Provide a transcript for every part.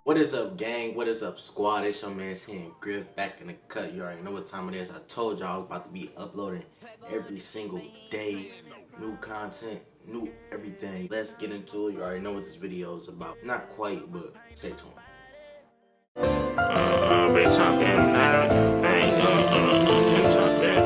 What is up, gang? What is up, squad? It's your man here, Griff, back in the cut. You already know what time it is. I told y'all I was about to be uploading every single day. New content, new everything. Let's get into it. You already know what this video is about. Not quite, but stay tuned. Bitch, I'm in back. Bitch, I'm in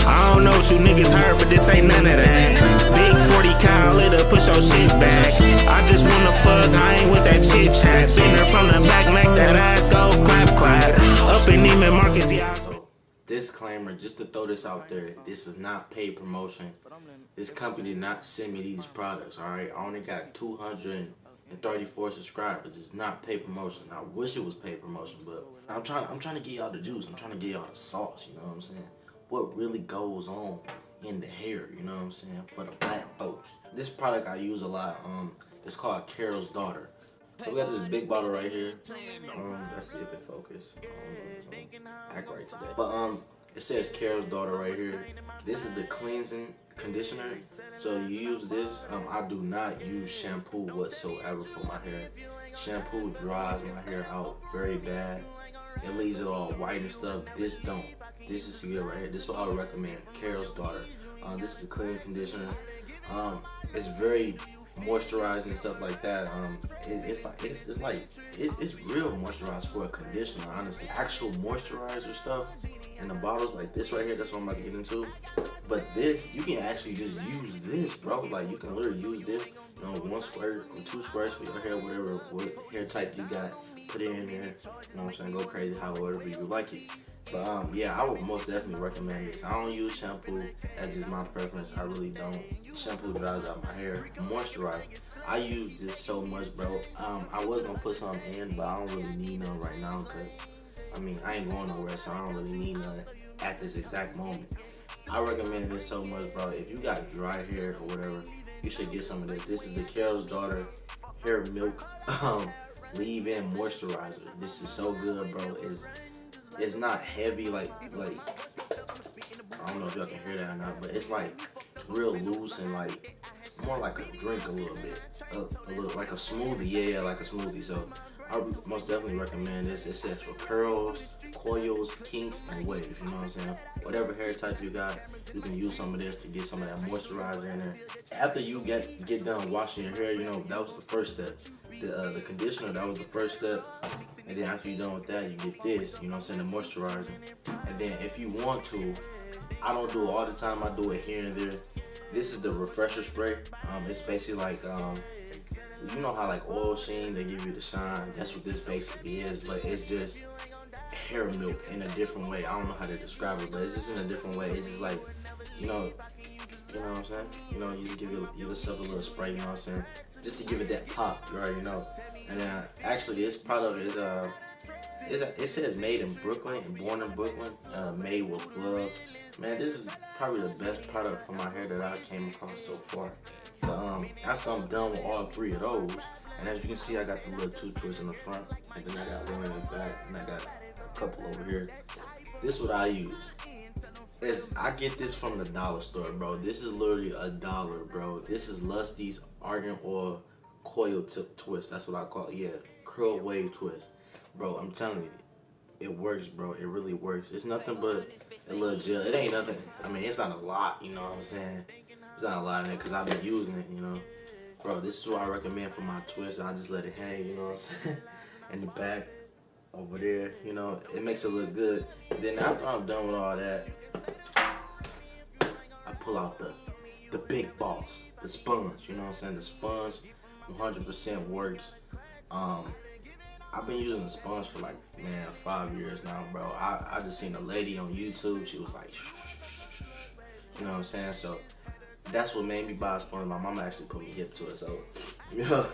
I don't know what you niggas heard, but this ain't none of that. Big 40 cal, it'll push your shit back. I just wanna fuck, I ain't with that chit chat. Been her from the back, make that ass go clap clap. Up in Neiman Marcus, yeah. So, disclaimer, just to throw this out there, this is not paid promotion. This company did not send me these products, alright? I only got 234 subscribers. It's not paid promotion. I wish it was paid promotion, but I'm trying to get y'all the juice. I'm trying to get y'all the sauce, you know what I'm saying? What really goes on in the hair, you know what I'm saying, for the black folks. This product I use a lot, it's called Carol's Daughter. So we got this big bottle right here. Let's see if it focuses. Act right today. But it says Carol's Daughter right here. This is the cleansing conditioner. So you use this. I do not use shampoo whatsoever for my hair. Shampoo dries my hair out very bad. It leaves it all white and stuff. This don't. This is good right here. This is what I would recommend. Carol's Daughter. This is a clean conditioner. It's very moisturizing and stuff like that. It's real moisturized for a conditioner, honestly. Actual moisturizer stuff in the bottles like this right here, that's what I'm about to get into. But this, you can actually just use this, bro. Like, you can literally use this, you know, 1 squirt or 2 squirts for your hair, what hair type you got. Put it in there, you know what I'm saying, go crazy however you like it. But yeah, I would most definitely recommend this. I don't use shampoo, that's just my preference. I really don't. Shampoo dries out my hair. Moisturizer, I use this so much, bro. I was gonna put some in, but I don't really need none right now, cause I mean, I ain't going nowhere, so I don't really need none at this exact moment. I recommend this so much, bro. If you got dry hair or whatever, you should get some of this. This is the Carol's Daughter Hair Milk leave-in moisturizer. This is so good, bro. It's not heavy like I don't know if y'all can hear that or not, but it's like real loose and like more like a drink a little bit, a little like a smoothie. Yeah, like a smoothie. So I most definitely recommend this. It says for curls, coils, kinks, and waves. You know what I'm saying? Whatever hair type you got, you can use some of this to get some of that moisturizer in there. After you get done washing your hair, you know, that was the first step. The conditioner, that was the first step. And then after you're done with that, you get this, you know what I'm saying, the moisturizer. And then if you want to, I don't do it all the time, I do it here and there. This is the refresher spray. It's basically like, you know how like oil sheen, they give you the shine. That's what this basically is, but it's just hair milk in a different way. I don't know how to describe it, but it's just in a different way. It's just like, you know what I'm saying? You know, you just give yourself a little spray, you know what I'm saying? Just to give it that pop, you already know. And actually, this product is, it says made in Brooklyn and born in Brooklyn, made with love. Man, this is probably the best product for my hair that I came across so far. But, after I'm done with all 3 of those, and as you can see, I got the little 2 twists in the front, and then I got one in the back, and I got a couple over here. This is what I use. I get this from the dollar store, bro. This is literally $1, bro. This is Lusty's Argan Oil Coil Tip Twist. That's what I call it. Yeah, curl wave twist. Bro, I'm telling you, it works, bro. It really works. It's nothing but a little gel. It ain't nothing. I mean, it's not a lot, you know what I'm saying? It's not a lot in it because I've been using it, you know. Bro, this is what I recommend for my twist. I just let it hang, you know what I'm saying? In the back, over there, you know, it makes it look good. And then after I'm done with all that, I pull out the big boss, the sponge, you know what I'm saying? The sponge 100% works. I've been using the sponge for like, man, 5 years now, bro. I just seen a lady on YouTube, she was like, shh, you know what I'm saying? So that's what made me buy a sponge. My mama actually put me hip to it, so, you know.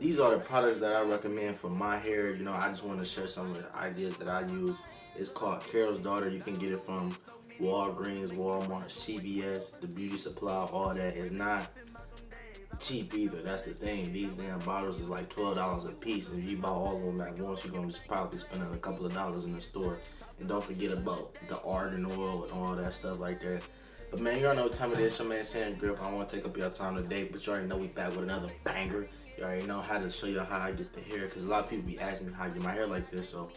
These are the products that I recommend for my hair. You know, I just want to share some of the ideas that I use. It's called Carol's Daughter. You can get it from Walgreens, Walmart, CVS, the beauty supply, all that. Is not cheap either. That's the thing. These damn bottles is like $12 a piece. And if you buy all of them at once, you're going to probably spending a couple of dollars in the store. And don't forget about the argan oil and all that stuff like that. But man, you already know what time it is. Your man Sam Griff. I don't want to take up your time today, but you already know we back with another banger. You already know how to show you how I get the hair, because a lot of people be asking me how I get my hair like this. So,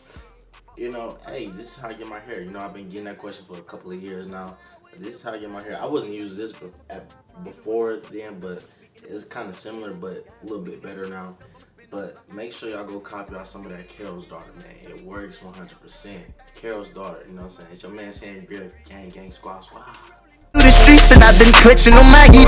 you know, hey, this is how I get my hair. You know, I've been getting that question for a couple of years now. This is how I get my hair. I wasn't using this before then, but it's kind of similar, but a little bit better now. But make sure y'all go copy out some of that Carol's Daughter, man. It works 100%. Carol's Daughter, you know what I'm saying? It's your man Sam Griff, gang, squad. The streets and I've been clutching on my heat.